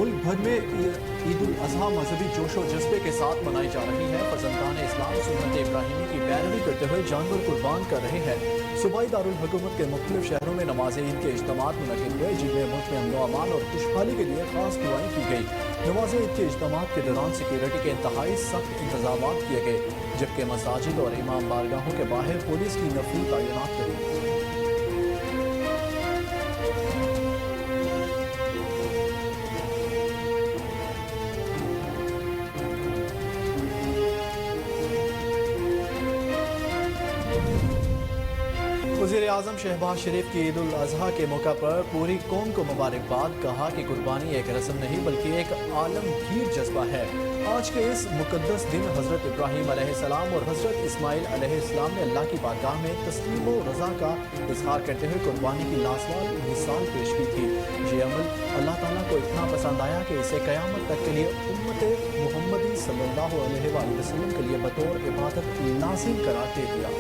मुल्क भर में ईद उल अजहा मजहबी जोशो जज्बे के साथ मनाई जा रही है। फजंदान इस्लाम सुन्नत इब्राहिमी की पैरवी करते हुए जानवर कुर्बान कर रहे हैं। सूबाई दारुल हुकूमत के मुख्तलिफ शहरों में नमाज ईद के इज्तिमात मुनक़िद हुए, जिनमें मुल्क में अमन अमान और खुशहाली के लिए खास दुआएं की गई। नमाज ईद के इज्तिमात के दौरान सिक्योरिटी के इंतहाई सख्त इंतजाम किए गए, जबकि मसाजिद और इमाम बारगाहों के बाहर पुलिस की नफरी तैनात रही। वज़ीर-ए-आज़म शहबाज शरीफ की ईद उल अज़हा के मौका पर पूरी कौम को मुबारकबाद। कहा कि कुर्बानी एक रस्म नहीं बल्कि एक आलमगीर जज्बा है। आज के इस मुक़द्दस दिन हज़रत इब्राहीम अलैहिस्सलाम और हज़रत इस्माइल अलैहिस्सलाम ने अल्लाह की बारगाह में तस्लीम व रज़ा का इज़हार करते हुए कुर्बानी की लाजवाब मिसाल पेश की थी। ये अमल अल्लाह ताला को इतना पसंद आया कि इसे क़यामत तक के लिए उम्मत मुहम्मदी सल्लल्लाहु अलैहि वसल्लम के लिए बतौर इबादत लाज़िम करार दे दिया।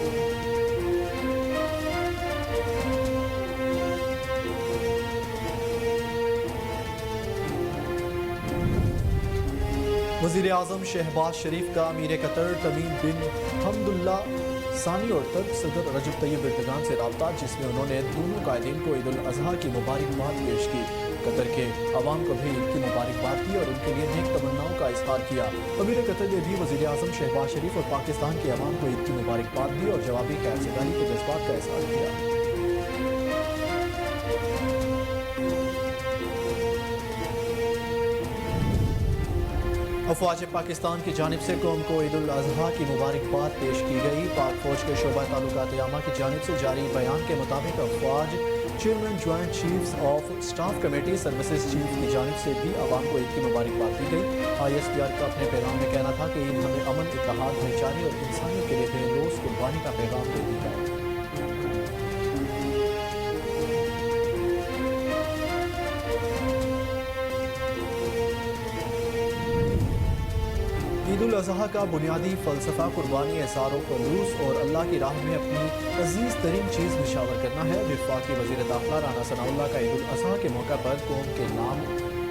वज़ीर-ए-आज़म शहबाज शरीफ का अमीर कतर तमीम बिन हम्दुल्ला सानी और तर्क सदर रजब तैयब एर्दोगान से रब्ता, जिसमें उन्होंने दोनों कायदीन को ईद उल अज़हा की मुबारकबाद पेश की। कतर के अवाम को भी ईद की मुबारकबाद दी और उनके लिए नेक तमन्नाओं का इज़हार किया। अमीर कतर ने भी वज़ीर-ए-आज़म शहबाज शरीफ और पाकिस्तान के अवाम को ईद की मुबारकबाद दी और जवाबी खैरसगारी के जज्बात का इज़हार किया। अफवाज पाकिस्तान की जानिब से कौम को ईद उल अज़हा की मुबारकबाद पेश की गई। पाक फौज के शोबा ताल्लुकात यामा की जानिब से जारी बयान के मुताबिक अफवाज chairman joint chiefs of staff committee services chief की जानिब से भी अवाम को ईद की मुबारकबाद दी गई। ISPR का अपने पैगाम में कहना था कि ईद हमें अमन, इत्तेहाद, भाईचारे और इंसानियत के लिए बेलौस कुर्बानी का पैगाम देती है। ईद उल अज़हा का बुनियादी फ़लसफ़ा कुर्बानी, एसार व खलूस और अल्लाह की राह में अपनी अजीज़ तरीन चीज़ निशावर करना है। वफाकी वज़ीर दाखिला राना सनाउल्लाह का ईद उल अज़हा के मौका पर कौम के नाम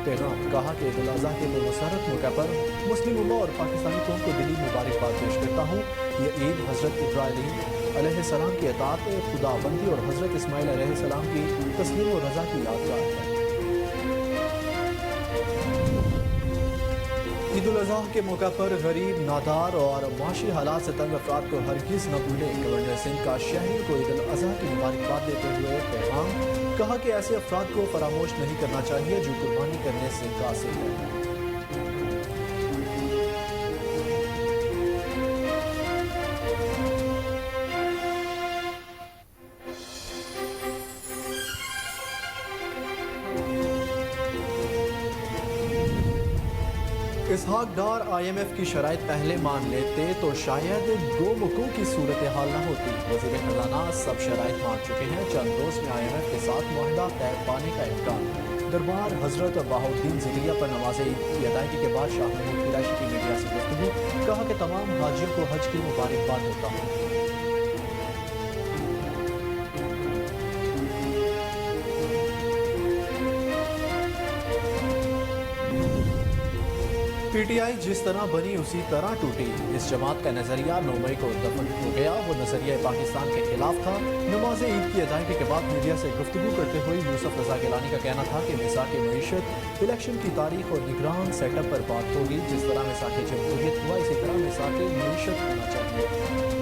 पैगाम। कहा कि ईद उल अज़हा के मुबारक मौका पर मुस्लिम उम्मा और पाकिस्तानी कौम को दिली मुबारकबाद पेश करता हूँ। ये ईद हज़रत इब्राहीम अलैहिस्सलाम की अताअत, खुदाबंदी और हज़रत इस्माइल अलैहिस्सलाम की तस्लीम व रज़ा की यादगार है। ईद उल अज़हा के मौका पर गरीब, नादार और माशी हालात से तंग अफराद को हरगिज़ न भूलें। गवर्नर सिंह का शहरी को ईद उल अज़हा की मुबारकबाद देते हुए पैगाम। कहा कि ऐसे अफराद को फरामोश नहीं करना चाहिए जो कुर्बानी करने से कासिर है। इसहाक डार IMF की शराइत पहले मान लेते तो शायद गोमुखों की सूरत हाल न होती। वज़ीर खजाना सब शराइत मान चुके हैं। चंद रोज में IMF के साथ मुआहदा तय पाने का इम्कान। दरबार हजरत बहाउद्दीन ज़िक्रिया पर नमाज ईद की अदायगी के बाद शाह महमूद कुरैशी की मीडिया से गुफ्तगू। कहा कि तमाम हाजियों को हज की मुबारकबाद देता हूँ। PTI जिस तरह बनी उसी तरह टूटी। इस जमात का नजरिया 9 मई को दफन हो गया। वो नजरिया पाकिस्तान के खिलाफ था। नमाज ईद की अदायगी के बाद मीडिया से गुफ्तगू करते हुए यूसुफ रजा गिलानी का कहना था कि मिसाक मईशत, इलेक्शन की तारीख और निगरान सेटअप पर बात होगी। जिस तरह मिसाक जमहूरियत हुआ इसी तरह मिसाक मईशत होना चाहिए।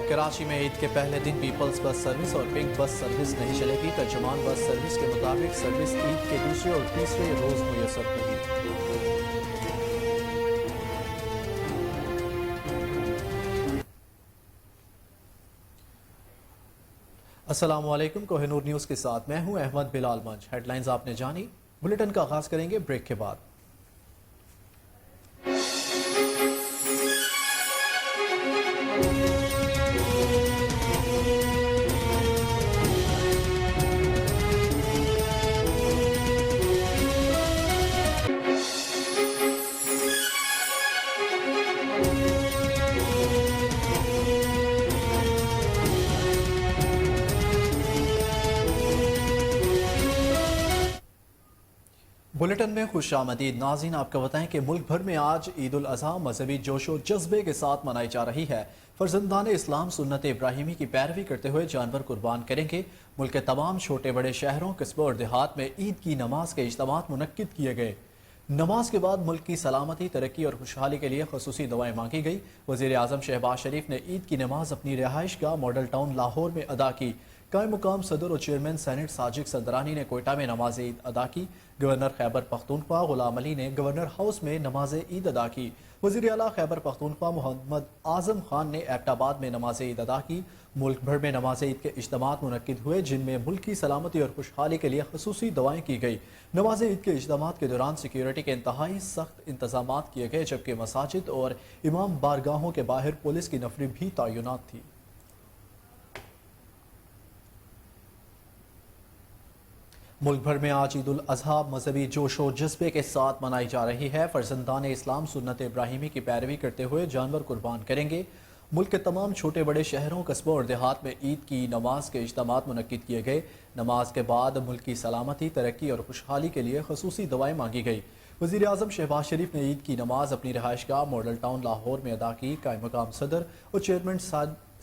कराची में ईद के पहले दिन पीपल्स बस सर्विस और पिंक बस सर्विस नहीं चलेगी। तर्जुमान बस सर्विस के मुताबिक सर्विस ईद के दूसरे और तीसरे रोज मुयस्सर होगी। अस्सलाम वालेकुम। कोहिनूर न्यूज़ के साथ मैं हूं अहमद बिलाल मंच। हेडलाइंस आपने जानी। बुलेटिन का आगाज करेंगे ब्रेक के बाद। बुलेटिन में खुश आमदीद नाज़रीन। आपको बताएं कि मुल्क भर में आज ईद उल अज़हा मजहबी जोशो जज्बे के साथ मनाई जा रही है। फर्जंदान इस्लाम सुन्नत इब्राहिमी की पैरवी करते हुए जानवर कुर्बान करेंगे। मुल्क के तमाम छोटे बड़े शहरों, कस्बों और देहात में ईद की नमाज के इज्तिमात मुनक्किद किए गए। नमाज के बाद मुल्क की सलामती, तरक्की और खुशहाली के लिए खसूसी दुआएं मांगी गई। वज़ीर आज़म शहबाज शरीफ ने ईद की नमाज अपनी रिहाइश गाह मॉडल टाउन लाहौर में अदा की। कायम मुकाम सदर और चेयरमैन सेनेट साजिद सदरानी ने कोयटा में नमाज ईद अदा की। गवर्नर खैबर पख्तूनख्वा गुलाम अली ने गवर्नर हाउस में नमाज ईद अदा की। वज़ीर आला खैबर पख्तूनख्वा मोहम्मद आजम खान ने एबटाबाद में नमाज ईद अदा की। मुल्क भर में नमाज ईद के इज्तिमात मुनक्किद हुए, जिनमें मुल्क की सलामती और खुशहाली के लिए खसूसी दुआएं की गई। नमाज ईद के इज्तिमात के दौरान सिक्योरिटी के इंतहाई सख्त इंतजाम किए गए, जबकि मसाजिद और इमाम बारगाहों के बाहर पुलिस की नफरी भी तैनात थी। मुल्क भर में आज ईद उल अज़हा मजहबी जोशो जज्बे के साथ मनाई जा रही है। फर्जंदान इस्लाम सुन्नत इब्राहिमी की पैरवी करते हुए जानवर कुर्बान करेंगे। मुल्क के तमाम छोटे बड़े शहरों, कस्बों और देहात में ईद की नमाज के इज्तिमात मुनक्किद किए गए। नमाज के बाद मुल्क की सलामती, तरक्की और खुशहाली के लिए खसूसी दुआएं मांगी गई। वज़ीर आज़म शहबाज शरीफ ने ईद की नमाज अपनी रिहाइश गाह मॉडल टाउन लाहौर में अदा की। कायम मकाम सदर और चेयरमैन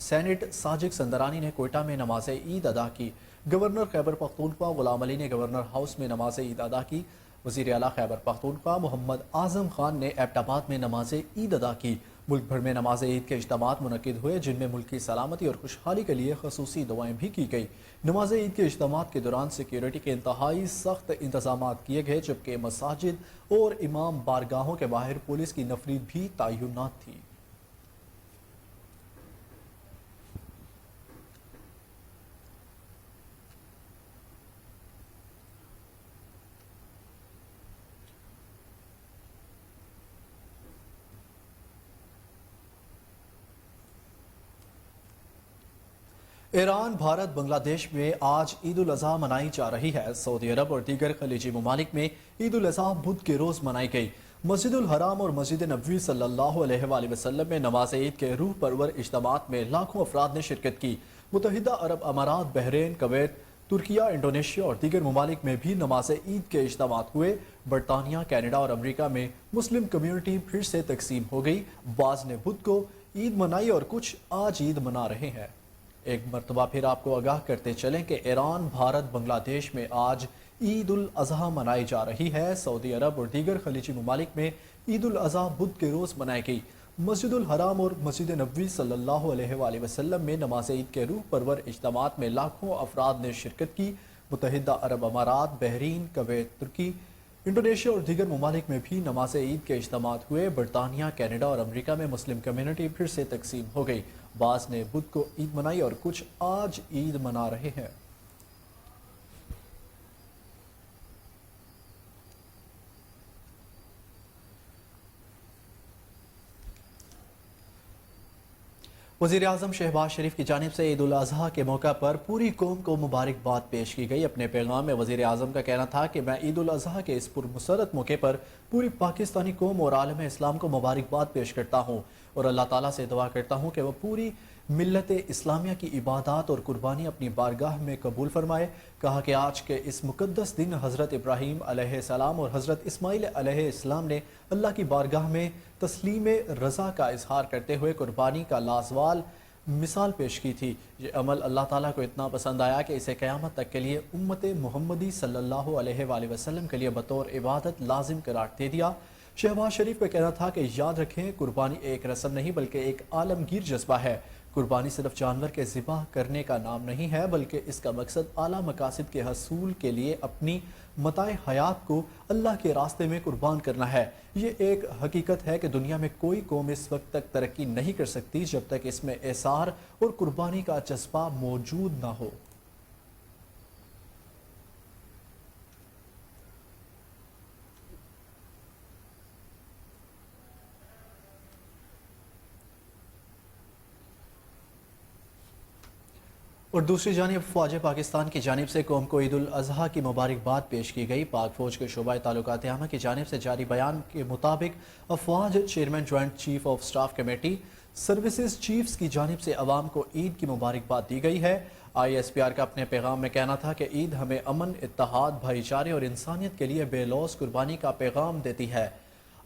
सेनेट साजिद सदरानी ने कोयटा में नमाज ईद अदा की। गवर्नर खैबर पख्तूनख्वा गुलाम अली ने गवर्नर हाउस में नमाज ईद अदा की। वज़ीर आला खैबर पख्तूनख्वा मोहम्मद आजम खान ने एबटाबाद में नमाज ईद अदा की। मुल्क भर में नमाज ईद के इज्तिमात मुनक्किद हुए, जिनमें मुल्क की सलामती और खुशहाली के लिए खसूसी दुआएं भी की गई। नमाज ईद के इज्तिमात के दौरान सिक्योरिटी के इंतहाई सख्त इंतजाम किए गए, जबकि मसाजिद और इमाम बारगाहों के बाहर पुलिस की नफरी भी तैनात थी। ईरान, भारत, बांग्लादेश में आज ईद उल अज़हा मनाई जा रही है। सऊदी अरब और दीगर खलीजी ममालिक में ईद उल अज़हा बुध के रोज़ मनाई गई। मस्जिद उल हराम और मस्जिद नबवी सल्लल्लाहु अलैहि वसल्लम में नमाज ईद के रूह परवर इज्तिमात में लाखों अफराद ने शिरकत की। मुत्तहिदा अरब अमारात, बहरीन, कुवैत, तुर्किया, इंडोनेशिया और दीगर ममालिक में भी नमाज ईद के इज्तिमात हुए। बरतानिया, कैनेडा और अमरीका में मुस्लिम कम्यूनिटी फिर से तकसीम हो गई। बाज़ ने बुध को ईद मनाई और कुछ आज ईद मना रहे हैं। एक मरतबा फिर आपको आगाह करते चलें कि ईरान, भारत, बांग्लादेश में आज ईद उल अज़हा मनाई जा रही है। सऊदी अरब और दीगर खलीजी ममालिक में ईद उल अज़हा बुध के रोज़ मनाई गई। मस्जिद उल हराम और मस्जिद नबवी सल्लल्लाहु अलैहि वसल्लम में नमाज ईद के रूह परवर इज्तिमात में लाखों अफराद ने शिरकत की। मुत्तहिदा अरब अमारात, बहरीन, कुवैत, तुर्की, इंडोनेशिया और दीगर ममालिक में भी नमाज ईद के इज्तिमात हुए। बरतानिया, कैनेडा और अमरीका में मुस्लिम कम्यूनिटी फिर से तकसीम हो गई। बाज़ ने बुध को ईद मनाई और कुछ आज ईद मना रहे हैं। वज़ीर आज़म शहबाज शरीफ की जानिब से ईद उल अज़हा के मौका पर पूरी कौम को मुबारकबाद पेश की गई। अपने पैगाम में वज़ीर आज़म का कहना था कि मैं ईद उल अज़हा के इस पुरमसरत मौके पर पूरी पाकिस्तानी कौम और आलम इस्लाम को मुबारकबाद पेश करता हूँ और अल्लाह ताला से दुआ करता हूँ कि वह पूरी मिल्लत इस्लामिया की इबादत और कुर्बानी अपनी बारगाह में कबूल फरमाए। कहा कि आज के इस मुकद्दस दिन हज़रत इब्राहीम अलैहिस्सलाम और हज़रत इस्माइल अलैहिस्सलाम ने अल्लाह की बारगाह में तस्लीम रज़ा का इजहार करते हुए कुर्बानी का लाजवाल मिसाल पेश की थी। ये अमल अल्लाह ताला को इतना पसंद आया कि इसे क़यामत तक के लिए उम्मत मुहम्मदी सल्लल्लाहु अलैहि वसल्लम के लिए बतौर इबादत लाजिम करार दे दिया। शहबाज शरीफ का कहना था कि याद रखें, कुर्बानी एक रस्म नहीं बल्कि एक आलमगीर जज्बा है। कुर्बानी सिर्फ जानवर के ज़िबा करने का नाम नहीं है, बल्कि इसका मकसद आला मकासद के हसूल के लिए अपनी मताए हयात को अल्लाह के रास्ते में कुर्बान करना है। ये एक हकीकत है कि दुनिया में कोई कौम इस वक्त तक तरक्की नहीं कर सकती जब तक इसमें एसार और कुर्बानी का जज्बा मौजूद ना हो। और दूसरी जानिब फ़ौज पाकिस्तान की जानिब से कौम को ईद उल अज़हा की मुबारकबाद पेश की गई। पाक फ़ौज के शोबा ताल्लुकात आमा की जानिब से जारी बयान के मुताबिक अफवाज chairman joint chief of staff committee services chiefs की जानिब से अवाम को ईद की मुबारकबाद दी गई है। ISPR کا اپنے پیغام میں کہنا تھا کہ عید ہمیں امن، اتحاد، بھائی چارے اور انسانیت کے لیے بے لوث قربانی کا پیغام دیتی ہے۔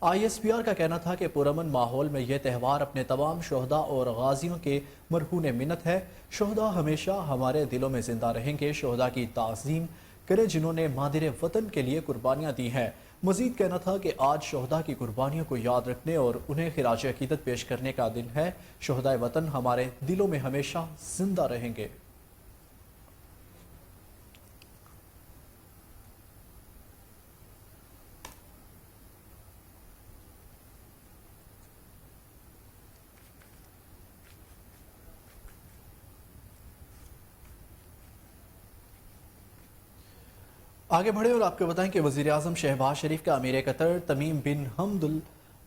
ISPR کا کہنا تھا کہ پرامن ماحول میں یہ تہوار اپنے تمام شہداء اور غازیوں کے مرہون منت ہے۔ شہداء ہمیشہ ہمارے دلوں میں زندہ رہیں گے۔ شہداء کی تعظیم کریں جنہوں نے مادر وطن کے لیے قربانیاں دی ہیں۔ مزید کہنا تھا کہ آج شہداء کی قربانیوں کو یاد رکھنے اور انہیں خراج عقیدت پیش کرنے کا دن ہے۔ شہدائے وطن ہمارے دلوں میں ہمیشہ زندہ رہیں گے۔ آگے بڑھیں اور آپ کو بتائیں کہ وزیراعظم شہباز شریف کا امیر قطر تمیم بن حمد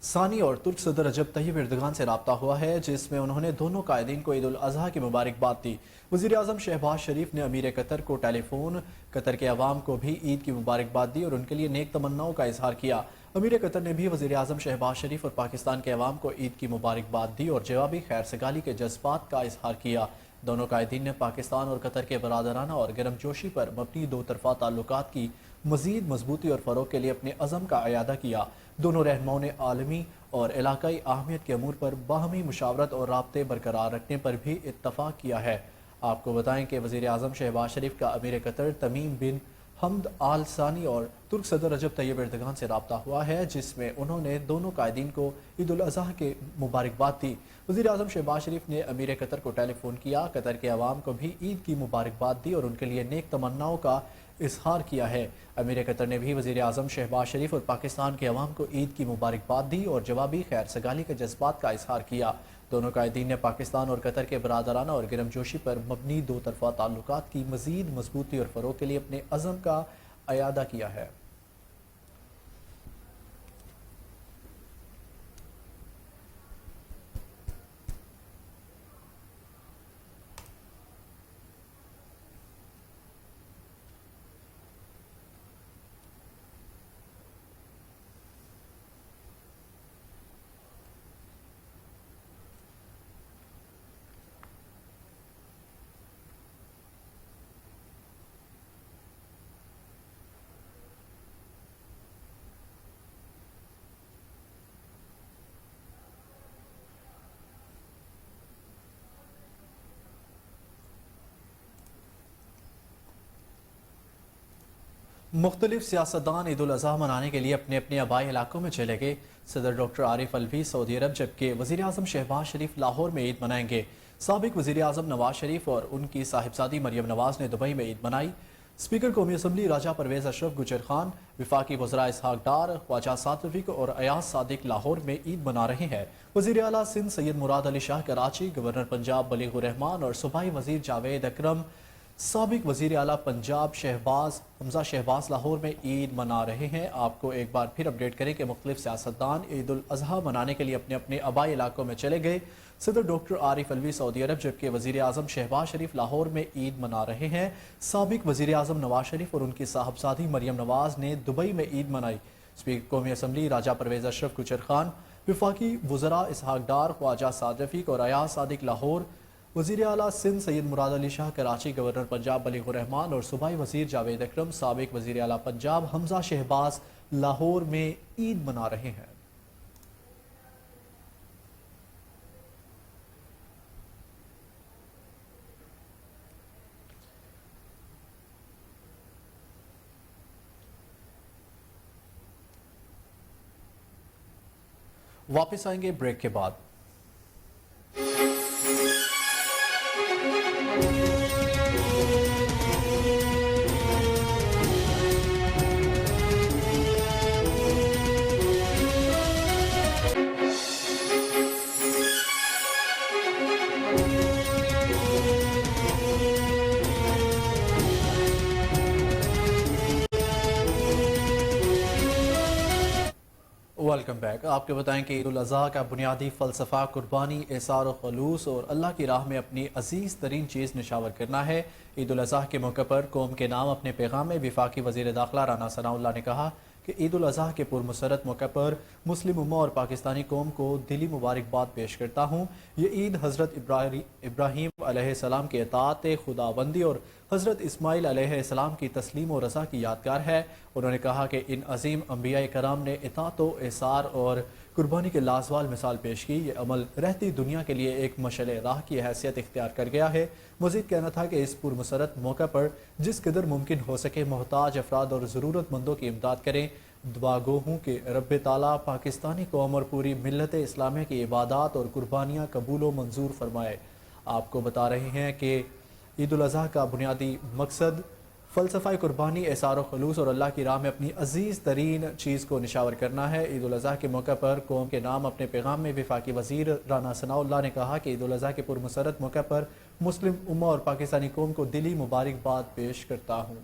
ثانی اور ترک صدر رجب طیب اردگان سے رابطہ ہوا ہے، جس میں انہوں نے دونوں قائدین کو عید الاضحیٰ کی مبارکباد دی۔ وزیراعظم شہباز شریف نے امیر قطر کو ٹیلی فون قطر کے عوام کو بھی عید کی مبارکباد دی اور ان کے لیے نیک تمناؤں کا اظہار کیا۔ امیر قطر نے بھی وزیراعظم شہباز شریف اور پاکستان کے عوام کو عید کی مبارکباد دی اور جوابی خیر سگالی کے جذبات کا اظہار کیا۔ دونوں قائدین نے پاکستان اور قطر کے برادرانہ اور گرم جوشی پر مبنی دو طرفہ تعلقات کی مزید مضبوطی اور فروغ کے لیے اپنے عزم کا اعادہ کیا۔ دونوں رہنماؤں نے عالمی اور علاقائی اہمیت کے امور پر باہمی مشاورت اور رابطے برقرار رکھنے پر بھی اتفاق کیا ہے۔ آپ کو بتائیں کہ وزیراعظم شہباز شریف کا امیر قطر تمیم بن حمد آل ثانی اور ترک صدر رجب طیب اردگان سے رابطہ ہوا ہے، جس میں انہوں نے دونوں قائدین کو عید الاضحیٰ کے مبارکباد دی۔ وزیراعظم شہباز شریف نے امیر قطر کو ٹیلی فون کیا، قطر کے عوام کو بھی عید کی مبارکباد دی اور ان کے لیے نیک تمناؤں کا اظہار کیا ہے۔ امیر قطر نے بھی وزیراعظم شہباز شریف اور پاکستان کے عوام کو عید کی مبارکباد دی اور جوابی خیر سگالی کے جذبات کا اظہار کیا۔ دونوں قائدین نے پاکستان اور قطر کے برادرانہ اور گرم جوشی پر مبنی دو طرفہ تعلقات کی مزید مضبوطی اور فروغ کے لیے اپنے عزم کا اعادہ کیا ہے۔ مختلف سیاستدان عید الاضحیٰ منانے کے لیے اپنے اپنے آبائی علاقوں میں چلے گئے۔ صدر ڈاکٹر عارف الوی سعودی عرب، جبکہ وزیر اعظم شہباز شریف لاہور میں عید منائیں گے۔ سابق وزیر اعظم نواز شریف اور ان کی صاحبزادی مریم نواز نے دبئی میں عید منائی۔ اسپیکر قومی اسمبلی راجہ پرویز اشرف گجر خان، وفاقی وزراء اسحاق ڈار، خواجہ سعد رفیق اور ایاز صادق لاہور میں عید منا رہے ہیں۔ وزیر اعلیٰ سندھ سید مراد علی شاہ کراچی، گورنر پنجاب بلیغ الرحمان اور صوبائی وزیر جاوید اکرم، سابق وزیر اعلیٰ پنجاب حمزہ شہباز لاہور میں عید منا رہے ہیں۔ آپ کو ایک بار پھر اپڈیٹ کریں کہ مختلف سیاستدان عید الاضحیٰ منانے کے لیے اپنے اپنے آبائی علاقوں میں چلے گئے۔ صدر ڈاکٹر عارف الوی سعودی عرب، جبکہ وزیر اعظم شہباز شریف لاہور میں عید منا رہے ہیں۔ سابق وزیر اعظم نواز شریف اور ان کی صاحبزادی مریم نواز نے دبئی میں عید منائی۔ اسپیکر قومی اسمبلی راجہ پرویز اشرف گجر خان، وفاقی وزراء اسحاق ڈار، خواجہ سعد رفیق اور ایاز صادق لاہور، وزیر اعلیٰ سندھ سید مراد علی شاہ کراچی، گورنر پنجاب بلیغ الرحمان اور صوبائی وزیر جاوید اکرم، سابق وزیر اعلیٰ پنجاب حمزہ شہباز لاہور میں عید منا رہے ہیں۔ واپس آئیں گے بریک کے بعد۔ Welcome back. آپ کو بتائیں کہ عید الاضحیٰ کا بنیادی فلسفہ قربانی، احسار و خلوص اور اللہ کی راہ میں اپنی عزیز ترین چیز نشاور کرنا ہے۔ عید الاضحیٰ کے موقع پر قوم کے نام اپنے پیغام میں وفاقی وزیر داخلہ رانا ثناء اللہ نے کہا कि ईद उल अज़हा के पुरमसरत मौके पर मुस्लिम उम्मा और पाकिस्तानी कौम को दिली मुबारकबाद पेश करता हूँ। ये ईद हज़रत इब्राहीम अलैहिस्सलाम के इताअत खुदाबंदी और हज़रत इस्माइल अलैहिस्सलाम की तस्लीम और रज़ा की यादगार है। उन्होंने कहा कि इन अजीम अंबिया कराम ने इताअत व एसार और कुर्बानी के लाजवाल मिसाल पेश की। ये अमल रहती दुनिया के लिए एक मशअल राह की हैसियत इख्तियार कर गया है। मज़ीद कहना था कि इस पुरमसरत मौका पर जिस कदर मुमकिन हो सके मोहताज अफराद और ज़रूरतमंदों की इमदाद करें। दुआ गो हूँ कि रब ताला पाकिस्तानी कौम और पूरी मिल्लत इस्लामिया की इबादत और कुर्बानियाँ कबूल व मंजूर फरमाए। आपको बता रहे हैं कि ईद उल अज़हा का बुनियादी मकसद फ़लसफ़ा कुर्बानी, एसार खलूस और अल्लाह की राह में अपनी अजीज़ तरीन चीज़ को निशावर करना है। ईद उल अज़हा के मौके पर कौम के नाम अपने पैगाम में वफाकी वज़ीर राना सनाउल्लाह ने कहा कि ईद उल अज़हा के पुरमसरत मौके पर मुस्लिम उम्मा और पाकिस्तानी कौम को दिली मुबारकबाद पेश करता हूँ।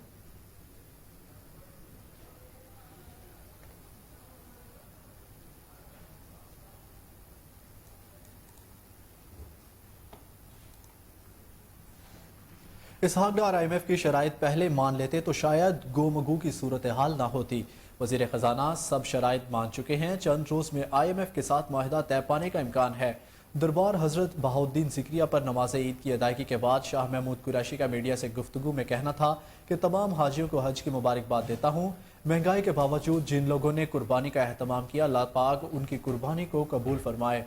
इसहाक डार IMF की शराइत पहले मान लेते तो शायद गोमगू की सूरत हाल ना होती। वज़ीर ख़जाना सब शराइत मान चुके हैं। चंद रोज़ में IMF के साथ माहिदा तय पाने का इम्कान है। दरबार हज़रत बहाउद्दीन ज़िक्रिया पर नमाज ईद की अदायगी के बाद शाह महमूद कुरैशी का मीडिया से गुफ्तगू में कहना था कि तमाम हाजियों को हज की मुबारकबाद देता हूँ। महंगाई के बावजूद जिन लोगों ने कुर्बानी का एहतमाम किया, अल्लाह पाक उनकी कुर्बानी को कबूल फरमाए।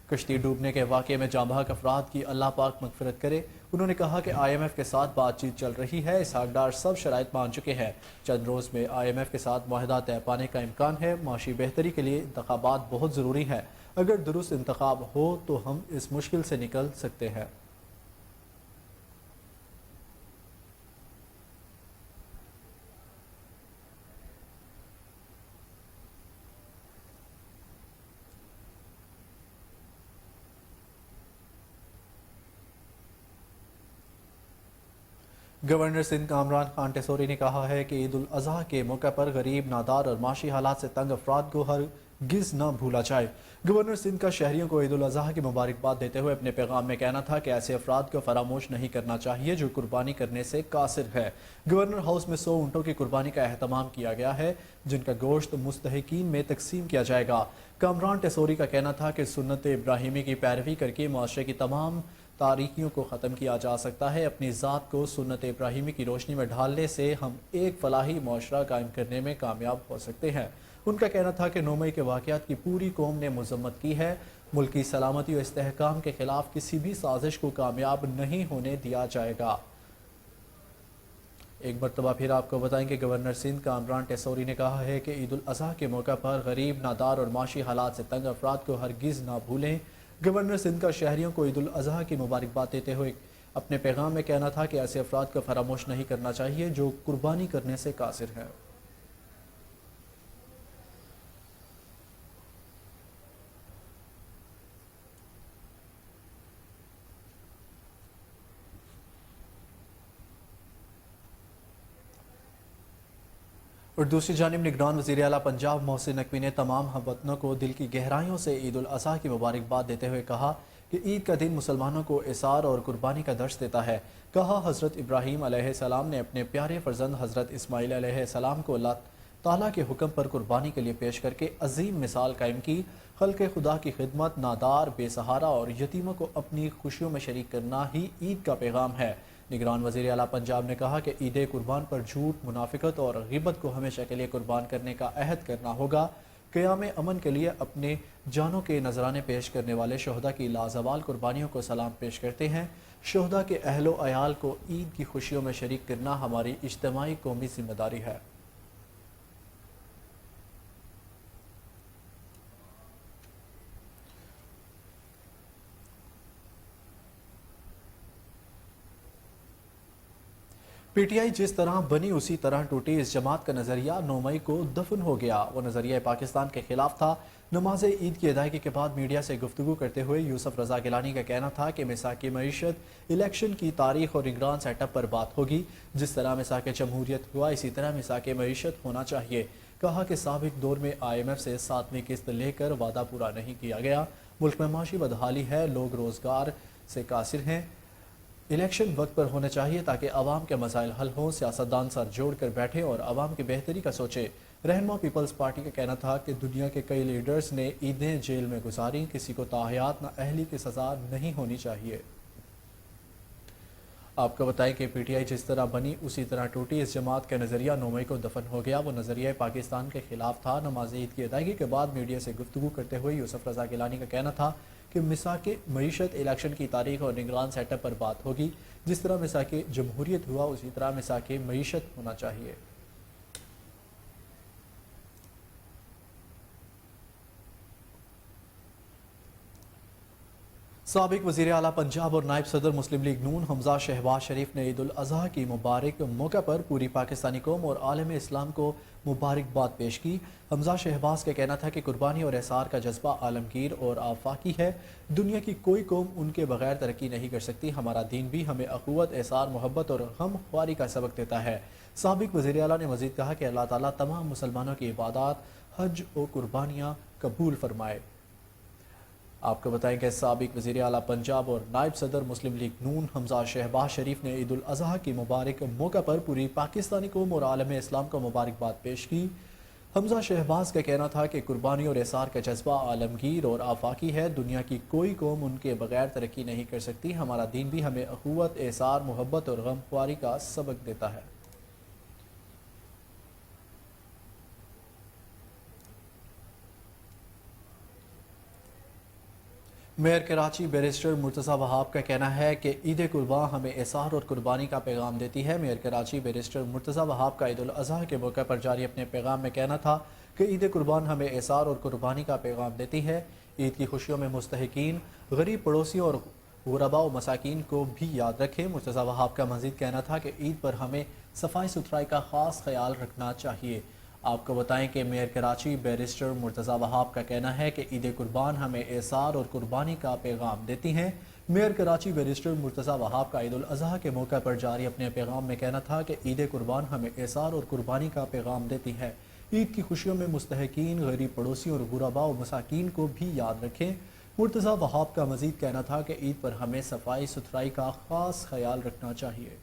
कश्ती डूबने के वाक़े में जांबाक अफराद की अल्लाह पाक मग़फ़िरत करे। उन्होंने कहा कि IMF के साथ बातचीत चल रही है। इसहाक डार सब शराइत मान चुके हैं। चंद रोज़ में IMF के साथ माहिदा तय पाने का इम्कान है। माशी बेहतरी के लिए इंतखाबात बहुत ज़रूरी है। अगर दुरुस्त इंतखाब हो तो हम इस मुश्किल से निकल सकते हैं। गवर्नर सिंध कामरान खान टेसोरी ने कहा है कि ईद उल अज़हा के मौके पर गरीब, नादार और माशी हालात से तंग अफराद को हरगिज़ न भूला जाए। गवर्नर सिंध का शहरियों को ईद उल अज़हा की मुबारकबाद देते हुए अपने पैगाम में कहना था कि ऐसे अफराद को फरामोश नहीं करना चाहिए जो कुर्बानी करने से कासिर है। गवर्नर हाउस में 100 ऊँटों की कुर्बानी का एहतमाम किया गया है, जिनका गोश्त मुस्तहिकीन में तकसीम किया जाएगा। कामरान टेसोरी का कहना था कि सुन्नत इब्राहिमी की पैरवी करके मुआशरे की तमाम तारीकियों को ख़त्म किया जा सकता है। अपनी ज़ात को सुन्नत इब्राहिमी की रोशनी में ढालने से हम एक फलाही मुआशरा कायम करने में कामयाब हो सकते हैं। उनका कहना था कि 9 मई के वाक़यात की पूरी कौम ने मज़म्मत की है। मुल्क की सलामती और इस्तेहकाम के खिलाफ किसी भी साजिश को कामयाब नहीं होने दिया जाएगा। एक मरतबा फिर आपको बताएंगे, गवर्नर सिंध कामरान टेसोरी ने कहा है कि ईद उल अज़हा के मौका पर गरीब, नादार और माशी हालात से तंग अफराद को हरगिज़ ना भूलें। गवर्नर सिंध का शहरियों को ईद उल अज़हा की मुबारकबाद देते हुए अपने पैगाम में कहना था कि ऐसे अफराद को फरामोश नहीं करना चाहिए जो कुर्बानी करने से कासिर हैं। और दूसरी जानिब निगरान वज़ीर आला पंजाब मोहसिन नकवी ने तमाम हमवतनों को दिल की गहराइयों से ईद उल अज़हा की मुबारकबाद देते हुए कहा कि ईद का दिन मुसलमानों को इसार और कुर्बानी का दर्स देता है। कहा, हज़रत इब्राहीम अलैहिस्सलाम ने अपने प्यारे फर्जंद हज़रत इस्माइल अलैहिस्सलाम को अल्लाह ताला के हुक्म पर कुर्बानी के लिए पेश करके अजीम मिसाल कायम की। खल्क़े खुदा की खिदमत, नादार, बेसहारा और यतीमों को अपनी खुशियों में शरीक करना ही ईद का पैगाम है। निगरान वज़ीर आला पंजाब ने कहा कि ईद कुर्बान पर झूठ, मुनाफिकत और ग़ीबत को हमेशा के लिए कुर्बान करने का अहद करना होगा। क़याम अमन के लिए अपने जानों के नजराने पेश करने वाले शहदा की लाजवाल कुर्बानियों को सलाम पेश करते हैं। शहदा के अहलो अयाल को ईद की खुशियों में शरीक करना हमारी इज्तिमाई कौमी जिम्मेदारी है। PTI जिस तरह बनी उसी तरह टूटी। इस जमात का नज़रिया 9 मई को दफन हो गया। वो नज़रिया पाकिस्तान के खिलाफ था। नमाज ईद की अदायगी के बाद मीडिया से गुफ्तगू करते हुए यूसुफ रज़ा गिलानी का कहना था कि मिसाक़ मईशत, इलेक्शन की तारीख और निगरान सेटअप पर बात होगी। जिस तरह मिसाक़ जमहूरियत हुआ, इसी तरह मिसाक़ मईशत होना चाहिए। कहा कि साबिक दौर में IMF से 7वीं किस्त लेकर वादा पूरा नहीं किया गया। मुल्क में माशी बदहाली है, लोग रोज़गार से कासिर हैं। इलेक्शन वक्त पर होने चाहिए ताकि आवाम के मसाइल हल हों। सियासतदान सर जोड़ कर बैठे और आवाम की बेहतरी का सोचे। रहनुमा पीपल्स पार्टी का कहना था कि दुनिया के कई लीडर्स ने ईदें जेल में गुजारी, किसी को ताहयात नाअहली की सज़ा नहीं होनी चाहिए। आपको बताएं कि पीटीआई जिस तरह बनी उसी तरह टूटी। इस जमात का नज़रिया 9 मई को दफन हो गया। वो नज़रिया पाकिस्तान के खिलाफ था। नमाज ईद की अदायगी के बाद मीडिया से गुफ्तगू करते हुए यूसुफ रज़ा गिलानी का कहना था कि मिसाक मईशत इलेक्शन की तारीख और निगरान सेटअप पर बात होगी। जिस तरह मिसाक जमहूरियत हुआ उसी तरह मिसाक मईशत होना चाहिए। साबिक वज़ीर आला पंजाब और नायब सदर मुस्लिम लीग नून हमजा शहबाज शरीफ ने ईद उल अज़हा की मुबारक मौका पर पूरी पाकिस्तानी कौम और आलम इस्लाम को मुबारकबाद पेश की। हमजा शहबाज का कहना था कि कुर्बानी और एसार का जज्बा आलमगीर और आफाकी है। दुनिया की कोई कौम उनके बगैर तरक्की नहीं कर सकती। हमारा दीन भी हमें अख़ुवत, एसार, मोहब्बत और गम ख्वारी का सबक देता है। साबिक वज़ीर आला ने मज़ीद कहा कि अल्लाह ताला तमाम मुसलमानों की इबादत, हज और कुर्बानियाँ कबूल फरमाए। आपको बताएं कि साबिक वज़ीर आला पंजाब और नायब सदर मुस्लिम लीग नून हमजा शहबाज शरीफ ने ईद उल अज़हा की मुबारक मौका पर पूरी पाकिस्तानी कौम और आलम इस्लाम को मुबारकबाद पेश की। हमजा शहबाज का कहना था कि कुर्बानी और एसार का जज्बा आलमगीर और आफाकी है। दुनिया की कोई कौम उनके बगैर तरक्की नहीं कर सकती। हमारा दीन भी हमें अख़ुवत, एसार, मोहब्बत और गम ख्वारी का सबक देता है। मेयर कराची बैरिस्टर मुर्तज़ा वहाब का कहना है कि ईद कुर्बान हमें एसार और कुर्बानी का पैगाम देती है। मेयर कराची बैरिस्टर मुर्तज़ा वहाब का ईद उल अज़हा के मौके पर जारी अपने पैगाम में कहना था कि ईद कुर्बान हमें एसार और कुर्बानी का पैगाम देती है। ईद की खुशियों में मुस्तहिकीन, गरीब पड़ोसियों और गुरबा व मसाकीन को भी याद रखें। मुर्तज़ा वहाब का मज़ीद कहना था कि ईद पर हमें सफाई सुथराई का ख़ास ख्याल रखना चाहिए। आपको बताएं कि मेयर कराची बैरिस्टर मुर्तज़ा वहाब का कहना है कि ईद कुर्बान हमें एसार और कुर्बानी का पैगाम देती हैं। मेयर कराची बैरिस्टर मुर्तज़ा वहाब का ईद उल अज़हा के मौके पर जारी अपने पैगाम में कहना था कि ईद कुर्बान हमें एसार और कुर्बानी का पैगाम देती है। ईद की खुशियों में मुस्तहिकीन, गरीब पड़ोसियों और गुरबा व मसाकीन को भी याद रखें। मुर्तज़ा वहाब का मज़ीद कहना था कि ईद पर हमें सफाई सुथराई का ख़ास ख्याल रखना चाहिए।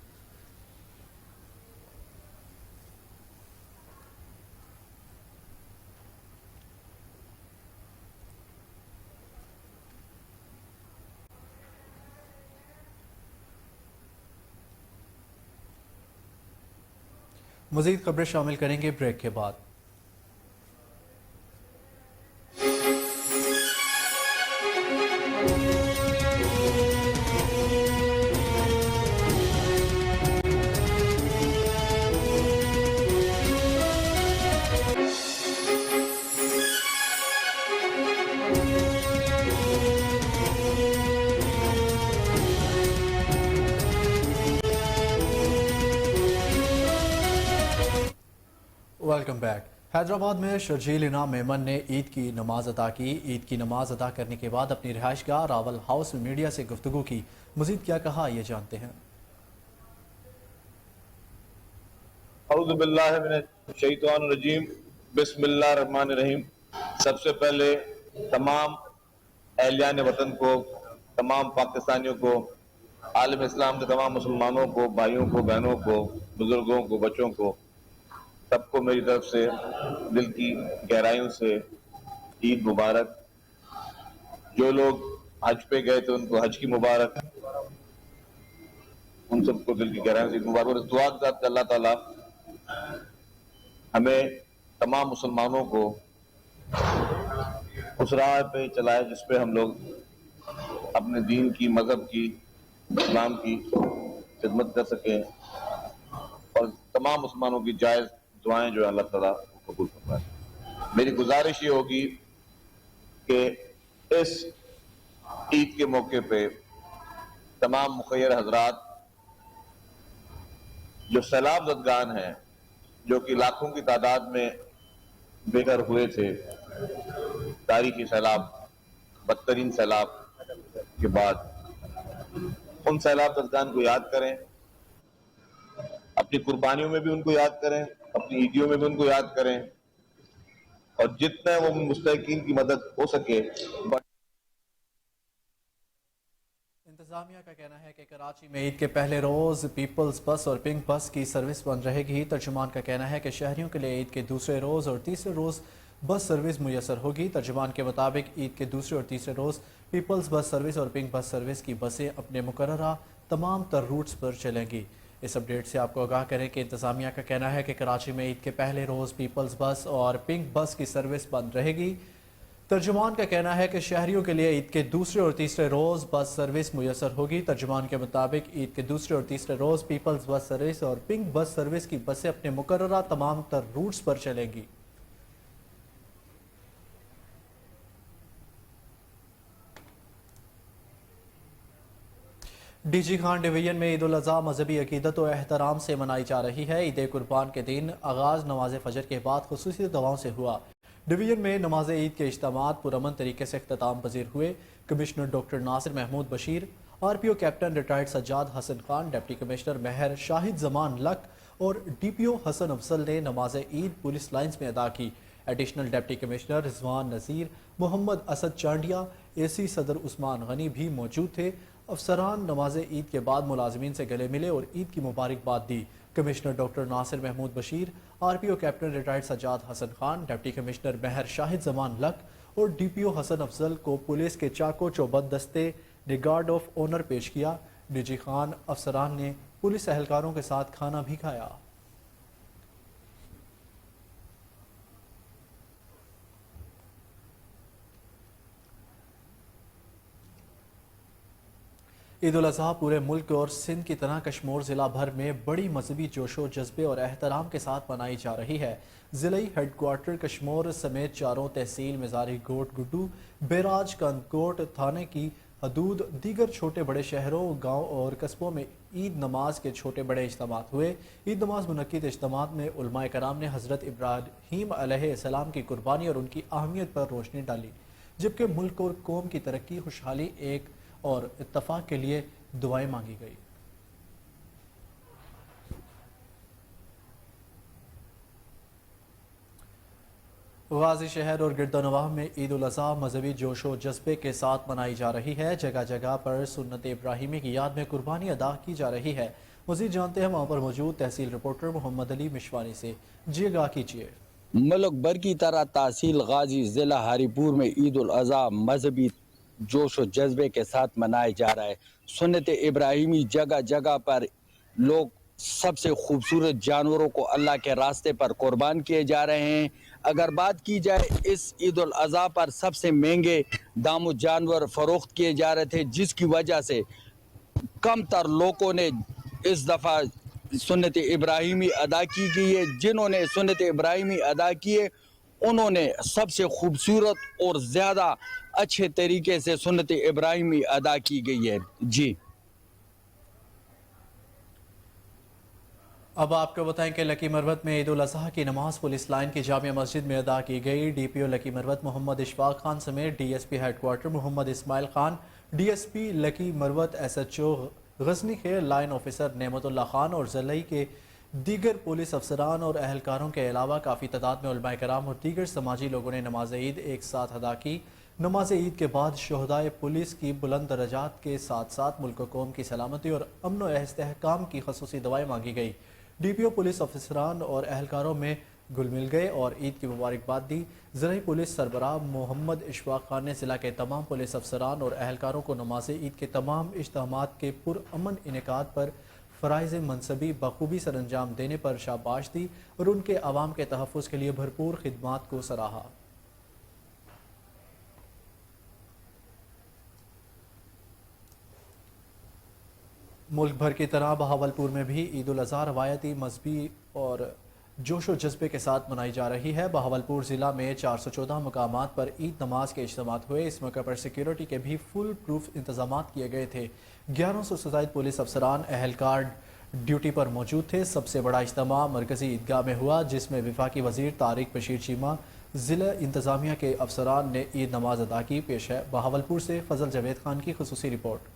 मज़ीद खबरें शामिल करेंगे ब्रेक के बाद। Welcome back. हैदराबाद में शर्जील इनाम मेमन ने ईद की नमाज अदा की। ईद की नमाज अदा करने के बाद अपनी रिहाइशगाह रावल हाउस में मीडिया से गुफ्तगू की। मजीद क्या कहा ये जानते हैं। औज़ु बिल्लाहि मिनश शैतानिर रजीम, बिस्मिल्लाहिर रहमानिर रहीम। सबसे पहले तमाम अहलियान वतन को, तमाम पाकिस्तानियों को, आलम इस्लाम के तमाम मुसलमानों को, भाइयों को, बहनों को, बुजुर्गों को, बच्चों को, सबको मेरी तरफ से दिल की गहराइयों से ईद मुबारक। जो लोग हज पे गए थे उनको हज की मुबारक। उन सबको दिल की गहराइयों से ईद मुबारक। और इस दुआ के साथ अल्लाह ताला हमें तमाम मुसलमानों को उस राह पे चलाए जिस पे हम लोग अपने दीन की, मजहब की, इस्लाम की खिदमत कर सकें और तमाम मुसलमानों की जायज दुआएं जो है अल्लाह ताला कबूल फरमाए। मेरी गुजारिश ये होगी कि इस ईद के मौके पे तमाम मुखय्यर हजरात जो सैलाब ज़दगान हैं, जो कि लाखों की तादाद में बेघर हुए थे तारीखी सैलाब, बदतरीन सैलाब के बाद, उन सैलाब ज़दगान को याद करें। अपनी कुर्बानियों में भी उनको याद करें, अपनी ईदियों में भी उनको याद करें और जितना वो मुस्तहिकीन की मदद हो सके। इंतजामिया इंतजामिया का कहना है कि कराची में ईद के पहले रोज पीपल्स बस और पिंक बस की सर्विस बंद रहेगी। तर्जुमान का कहना है कि शहरियों के लिए ईद के दूसरे रोज और तीसरे रोज बस सर्विस मुयसर होगी। तर्जुमान के मुताबिक ईद के दूसरे और तीसरे रोज पीपल्स बस सर्विस और पिंक बस सर्विस की बसें अपने मुकर्ररा तमाम तर रूट्स पर चलेंगी। इस अपडेट से आपको आगाह करें कि इंतजामिया का कहना है कि कराची में ईद के पहले रोज पीपल्स बस और पिंक बस की सर्विस बंद रहेगी। तर्जुमान का कहना है कि शहरियों के लिए ईद के दूसरे और तीसरे रोज बस सर्विस मुयसर होगी। तर्जुमान के मुताबिक ईद के दूसरे और तीसरे रोज पीपल्स बस सर्विस और पिंक बस सर्विस की बसें अपने मुकर्ररा तमाम तर रूट्स पर चलेंगी। डीजी खान डिवीजन में ईद उल अज़हा मजहबी अकीदत और एहतराम से मनाई जा रही है। ईद कुर्बान के दिन आगाज़ नमाज फजर के बाद खुसूसी दुआओं से हुआ। डिवीजन में नमाज ईद के इज्तिमात पुरअमन तरीके से इख्तिताम पजीर हुए। Commissioner doctor Nasir Mahmood Bashir, RPO captain retired Sajjad Hasan Khan, deputy commissioner Mehr Shahid Zaman Lak और DPO हसन अफजल ने नमाज ईद पुलिस लाइन्स में अदा की। Additional deputy commissioner Rizwan Nazir, Mohammad Asad Chandia, AC Sadar Usman Ghani भी मौजूद थे। अफसरान नमाज ईद के बाद मुलाजमीन से गले मिले और ईद की मुबारकबाद दी। Commissioner doctor Nasir Mahmood Bashir, RPO captain retired Sajjad Hasan Khan, deputy commissioner Mehr Shahid Zaman Lak और DPO हसन अफजल को पुलिस के चाको चौबंद दस्ते ने गार्ड ऑफ ऑनर पेश किया। डीजी खान अफसरान ने पुलिस एहलकारों के साथ खाना भी खाया। ईद उल अज़हा पूरे मुल्क और सिंध की तरह कश्मीर ज़िला भर में बड़ी मजहबी जोशो जज्बे और एहतराम के साथ मनाई जा रही है। ज़िलाई हेडक्वार्टर कश्मीर समेत चारों तहसील मिजारी गोट गुड्डू बेराज कंदकोट थाने की हदूद दीगर छोटे बड़े शहरों गाँव और कस्बों में ईद नमाज के छोटे बड़े इज्तिमात हुए। ईद नमाज मुनक्किद इज्तिमात में उलमाए कराम ने हज़रत इब्राहीम अलैहिस्सलाम की कुर्बानी और उनकी अहमियत पर रोशनी डाली, जबकि मुल्क और कौम की तरक्की, खुशहाली एक और इत्तफाक के लिए दुआएं मांगी गई। गाजी शहर और गिरदोनवाह में ईद उल अज़हा मजहबी जोशो जज्बे के साथ मनाई जा रही है। जगह जगह पर सुन्नत इब्राहिमी की याद में कुर्बानी अदा की जा रही है। मज़ीद जानते हैं वहाँ पर मौजूद तहसील रिपोर्टर मोहम्मद अली मिशवानी से। जी आगाह कीजिए। मुल्क भर की तरह तहसील गाजी ज़िला हरीपुर में ईद उल अज़हा मजहबी जोश और जज्बे के साथ मनाया जा रहा है। सुन्नत इब्राहिमी जगह जगह पर लोग सबसे खूबसूरत जानवरों को अल्लाह के रास्ते पर कुर्बान किए जा रहे हैं। अगर बात की जाए इस ईद उल अज़हा पर सबसे महंगे दामो जानवर फरोख्त किए जा रहे थे, जिसकी वजह से कम तर लोगों ने इस दफ़ा सुन्नत इब्राहिमी अदा की गई है। जिन्होंने सुन्नत इब्राहिमी अदा किए उन्होंने सबसे खूबसूरत और ज़्यादा अच्छे तरीके से सुन्नत इब्राहिमी अदा की गई है। जी अब आपको बताएं कि लकी मरवत में ईद उल अज़हा की नमाज पुलिस लाइन की जामिया मस्जिद में अदा की गई। DPO लकी मरवत मोहम्मद इशफाक खान समेत DSP headquarter Mohammad Ismail Khan, DSP Lakki Marwat SHO Ghazni Khel line officer Nematullah Khan और ज़िले के दीगर पुलिस अफसरान और अहलकारों के अलावा काफ़ी तादाद में उलमाए कराम और दीगर समाजी लोगों ने नमाज ईद एक साथ अदा की। नमाज ईद के बाद शोहदाए पुलिस की बुलंद दर्जात के साथ साथ मुल्क व कौम की सलामती और अमन व इस्तेहकाम की खसूसी दवाएँ मांगी गई। DPO पुलिस अफसरान और अहलकारों में घुल मिल गए और ईद की मुबारकबाद दी। ज़िला पुलिस सरबराह मोहम्मद इशफाक खान ने ज़िला के तमाम पुलिस अफसरान और अहलकारों को नमाज ईद के तमाम इज्तिमात के पुरअमन इनेकाद पर फ़राइज़ मनसबी बखूबी सर अंजाम देने पर शाबाश दी और उनके अवाम के तहफ़्फ़ुज़ के लिए भरपूर खिदमात को सराहा। मुल्क भर की तरह बहावलपुर में भी ईद उल अज़हा रवायती मजहबी और जोशो जज्बे के साथ मनाई जा रही है। बहावलपुर ज़िला में 414 मकामात पर ईद नमाज के इज्तिमात हुए। इस मौके पर सिक्योरिटी के भी फुल प्रूफ इंतजामात किए गए थे। 1100 से ज़ायद पुलिस अफसरान अहलकार ड्यूटी पर मौजूद थे। सबसे बड़ा इज्तिमा मरकज़ी ईदगाह में हुआ, जिसमें वफाकी वज़ीर तारिक बशीर चीमा, ज़िला इंतज़ामिया के अफसरान ने ईद नमाज अदा की। पेश है बहावलपुर से फजल जावेद खान की खुसूसी रिपोर्ट।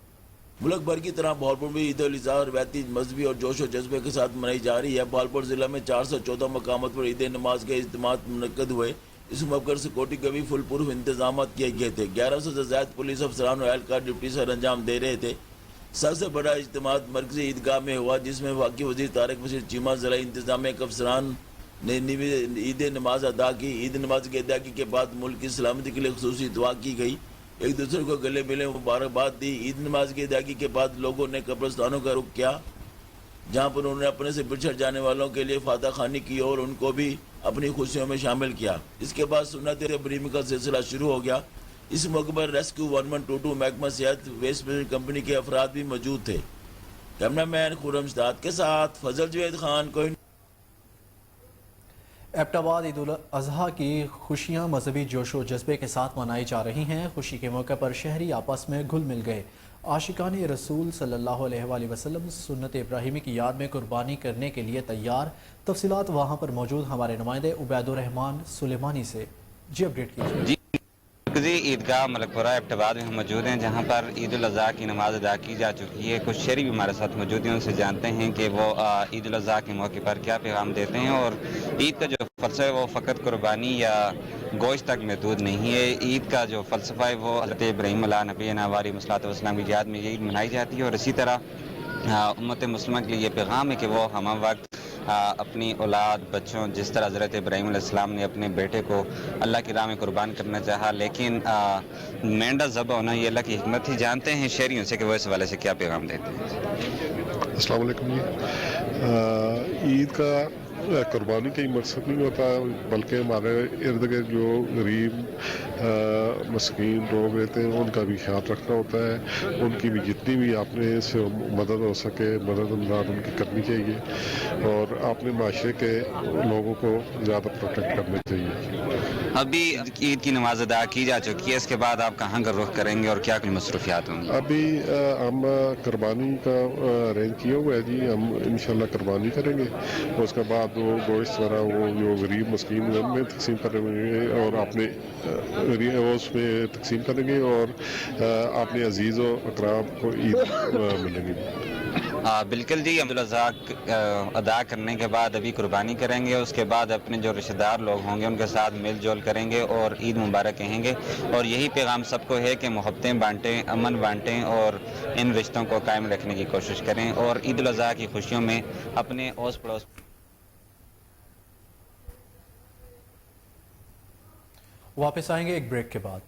मुल्क भर की तरह बहावलपुर में ईद उल अज़हा रवायती मजहबी और जोश व जज्बे के साथ मनाई जा रही है। बहावलपुर ज़िला में 414 मकामात पर ईद नमाज के इज्तिमात मुनक्कद हुए। इस मौके पर सिक्योरिटी के भी फुल प्रूफ इंतजाम किए गए थे। 1100 से ज़्यादा पुलिस अफसरान और एहलकार ड्यूटी सर अंजाम दे रहे थे। سب سے بڑا اجتماع مرکزی عیدگاہ میں ہوا، جس میں واقعی وزیر طارق بشیر چیمہ، ضلع انتظامیہ کے افسران نے عید نماز ادا کی۔ عید نماز کی ادائیگی کے بعد ملک کی سلامتی کے لیے خصوصی دعا کی گئی، ایک دوسرے کو گلے ملے مبارکباد دی۔ عید نماز کی ادائیگی کے بعد لوگوں نے قبرستانوں کا رخ کیا، جہاں پر انہوں نے اپنے سے بچھڑ جانے والوں کے لیے فاتح خوانی کی اور ان کو بھی اپنی خوشیوں میں شامل کیا۔ اس کے بعد سنت ابراہیمی کا سلسلہ شروع ہو گیا۔ اس موقع پر ریسکیو 1122 محکمہ صحت ویسٹ مینجمنٹ کمپنی کے افراد بھی موجود تھے۔ کیمرہ مین خورم اشتاد کے ساتھ فضل جوید خان کو ایبٹ آباد عید الاضحیٰ کی خوشیاں مذہبی جوش و جذبے کے ساتھ منائی جا رہی ہیں۔ خوشی کے موقع پر شہری آپس میں گھل مل گئے۔ عاشقان رسول صلی اللہ علیہ وآلہ وسلم سنت ابراہیمی کی یاد میں قربانی کرنے کے لیے تیار۔ تفصیلات وہاں پر موجود ہمارے نمائندے عبید الرحمان سلیمانی سے اپڈیٹ کیجیے۔ مرکزی عیدگاہ ملک پورہ ایبٹ آباد میں ہم موجود ہیں، جہاں پر عید الاضحیٰ کی نماز ادا کی جا چکی ہے۔ کچھ شہری بھی ہمارے ساتھ موجود ہیں، ان سے جانتے ہیں کہ وہ عید الاضحیٰ کے موقع پر کیا پیغام دیتے ہیں، اور عید کا جو فلسفہ ہے وہ فقط قربانی یا گوشت تک محدود نہیں ہے۔ عید کا جو فلسفہ ہے وہ حضرت ابراہیم علیہ نبینا علیہ الصلوۃ والسلام کی یاد میں یہ عید منائی جاتی ہے، اور اسی طرح امت مسلمہ کے لیے یہ پیغام ہے کہ وہ ہمہ وقت اپنی اولاد، بچوں، جس طرح حضرت ابراہیم علیہ السلام نے اپنے بیٹے کو اللہ کی راہ میں قربان کرنا چاہا، لیکن مینڈا ذبح ہونا یہ اللہ کی حکمت تھی۔ جانتے ہیں شہریوں سے کہ وہ اس حوالے سے کیا پیغام دیتے ہیں۔ السلام علیکم جی۔ عید کا قربانی کا ہی مقصد نہیں ہوتا، بلکہ ہمارے ارد گرد جو غریب مسکین لوگ رہتے ہیں ان کا بھی خیال رکھنا ہوتا ہے، ان کی بھی جتنی بھی اپنے سے مدد ہو سکے مدد امداد ان کی کرنی چاہیے، اور اپنے معاشرے کے لوگوں کو زیادہ پروٹیکٹ کرنا چاہیے۔ ابھی عید کی نماز ادا کی جا چکی ہے، اس کے بعد آپ کہاں کا رخ کریں گے اور کیا کوئی مصروفیات ہوں گی؟ ابھی ہم قربانی کا ارینج کیا ہوا ہے جی، ہم انشاءاللہ قربانی کریں گے، اس کے بعد وہ گوشت وغیرہ وہ جو غریب مسکین ان میں تقسیم کریں گے، اور اپنے اس میں تقسیم کریں گے، اور اپنے عزیز و اقراب کو عید ملیں گے۔ بالکل جی، عید الاضحیٰ ادا کرنے کے بعد ابھی قربانی کریں گے، اس کے بعد اپنے جو رشتہ دار لوگ ہوں گے ان کے ساتھ مل جول کریں گے اور عید مبارک کہیں گے، اور یہی پیغام سب کو ہے کہ محبتیں بانٹیں، امن بانٹیں، اور ان رشتوں کو قائم رکھنے کی کوشش کریں، اور عید الاضحیٰ کی خوشیوں میں اپنے اوس پڑوس واپس آئیں گے ایک بریک کے بعد۔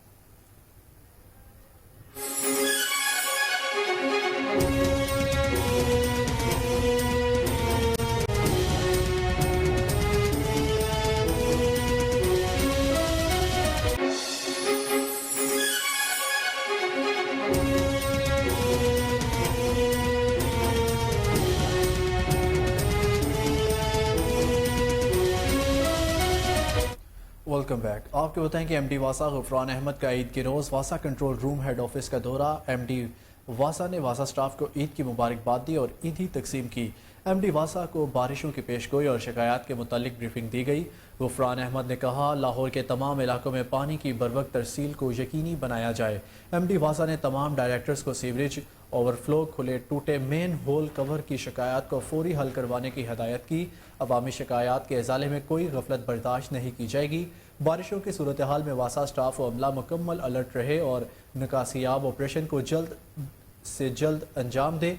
Welcome back. آپ کو بتائیں کہ ایم ڈی واسا غفران احمد کا عید کے روز واسا کنٹرول روم ہیڈ آفس کا دورہ۔ ایم ڈی واسا نے واسا سٹاف کو عید کی مبارکباد دی اور عیدی تقسیم کی۔ ایم ڈی واسا کو بارشوں کی پیش گوئی اور شکایات کے متعلق بریفنگ دی گئی۔ غفران احمد نے کہا لاہور کے تمام علاقوں میں پانی کی بروقت ترسیل کو یقینی بنایا جائے۔ ایم ڈی واسا نے تمام ڈائریکٹرز کو سیوریج اوور فلو، کھلے ٹوٹے مین ہول کور کی شکایات کو فوری حل کروانے کی ہدایت کی۔ عوامی شکایات کے ازالے میں کوئی غفلت برداشت نہیں کی جائے گی۔ بارشوں کی صورتحال میں واسا سٹاف و عملہ مکمل الرٹ رہے اور نکاسیاب آپریشن کو جلد سے جلد انجام دے۔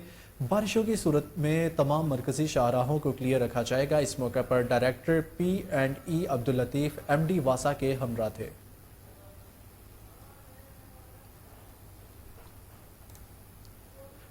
بارشوں کی صورت میں تمام مرکزی شاہراہوں کو کلیئر رکھا جائے گا۔ اس موقع پر director P and E Abdul Latif M D واسا کے ہمراہ تھے۔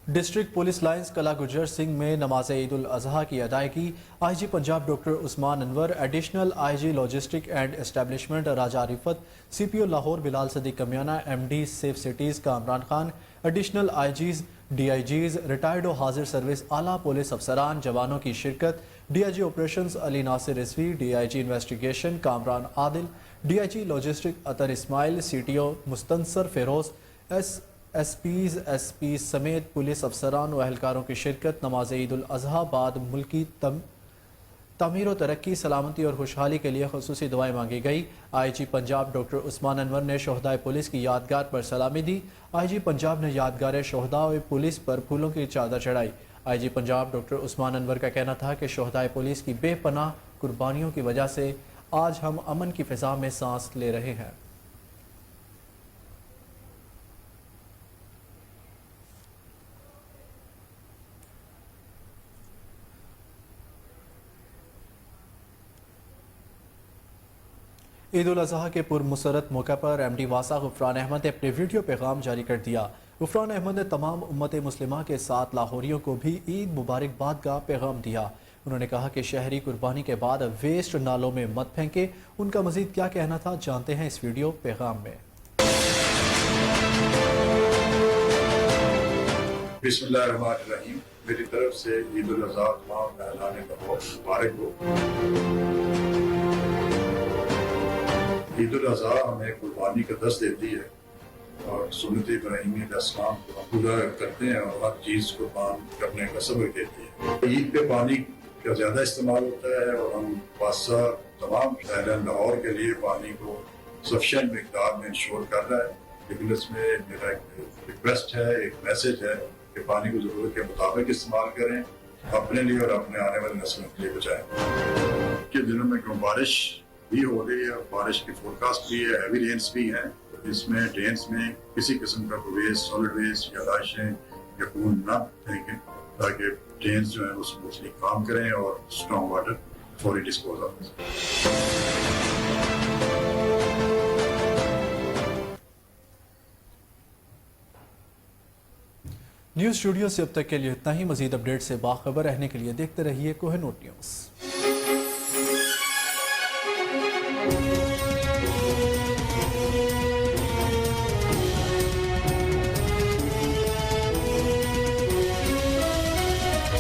ڈسٹرکٹ پولیس لائنز کلا گجر سنگھ میں نماز عید الاضحیٰ کی ادائیگی۔ I G Punjab doctor Usman Anwar, additional I G logistic and establishment Raja Rifat, C P O Lahore Bilal Siddique Kamiana, M D safe cities Kamran Khan, additional I Gs, D I Gs, retired و حاضر سروس اعلیٰ پولیس افسران جوانوں کی شرکت۔ D I G operations Ali Nasir Rizvi, D I G investigation Kamran Adil, D I G logistic Athar Ismail, C T O Mustansir Feroz, S Ps سمیت police افسران و اہلکاروں کی شرکت۔ نماز عید الاضحیٰ بعد ملکی تعمیر و ترقی، سلامتی اور خوشحالی کے لیے خصوصی دعائیں مانگی گئی۔ آئی جی پنجاب ڈاکٹر عثمان انور نے شہدائے پولیس کی یادگار پر سلامی دی۔ آئی جی پنجاب نے یادگار شہداء پولیس پر پھولوں کی چادر چڑھائی۔ آئی جی پنجاب ڈاکٹر عثمان انور کا کہنا تھا کہ شہدائے پولیس کی بے پناہ قربانیوں کی وجہ سے آج ہم امن کی فضا میں سانس لے رہے ہیں۔ ईद उल अजहा के पुरमसरत मौके पर एमडी वासा गुफरान अहमद ने अपने वीडियो पैगाम जारी कर दिया। गुफरान अहमद ने तमाम उम्मत मुस्लिमा के साथ लाहौरियों को भी ईद मुबारकबाद का पैगाम दिया। उन्होंने कहा कि शहरी कुर्बानी के बाद वेस्ट नालों में मत फेंके। उनका मजीद क्या कहना था, जानते हैं इस वीडियो पैगाम में। बिस्मिल्लाहिर्रहमानिर्रहीम। मेरी तरफ से ईद उल अज़हा तमाम अहलाने का बहुत मुबारक हो। ईद उल अज़हा हमें कुर्बानी का दर्स देती है और सुन्नत इब्राहीमी का इस्लाम को हम पूरा करते हैं और हर चीज़ कुर्बान करने का सबक देती है। ईद पे पानी का ज़्यादा इस्तेमाल होता है और हम बादशाह तमाम शहर लाहौर के लिए पानी को सफिशिएंट मिकदार में इंश्योर कर रहा है। लेकिन इसमें मेरा एक रिक्वेस्ट है, एक मैसेज है कि पानी को ज़रूरत के मुताबिक इस्तेमाल करें, अपने लिए और अपने आने वाली नस्लों के लिए बचाएं। के दिनों में क्यों बारिश भी हो रही है, बारिश की फोरकास्ट भी है, हैवी रेन्स भी हैं, तो इसमें ड्रेन्स में किसी किस्म का वेस्ट, सॉलिड वेस्ट या लाशें या खून न फेंकें ताकि ड्रेन्स जो है वो स्मूथली काम करें और स्ट्रॉन्ग वाटर फौरी डिस्पोज हो। न्यूज़ स्टूडियो से अब तक के लिए इतना ही। मजीद अपडेट से बाखबर रहने के लिए देखते रहिए कोहिनूर न्यूज़।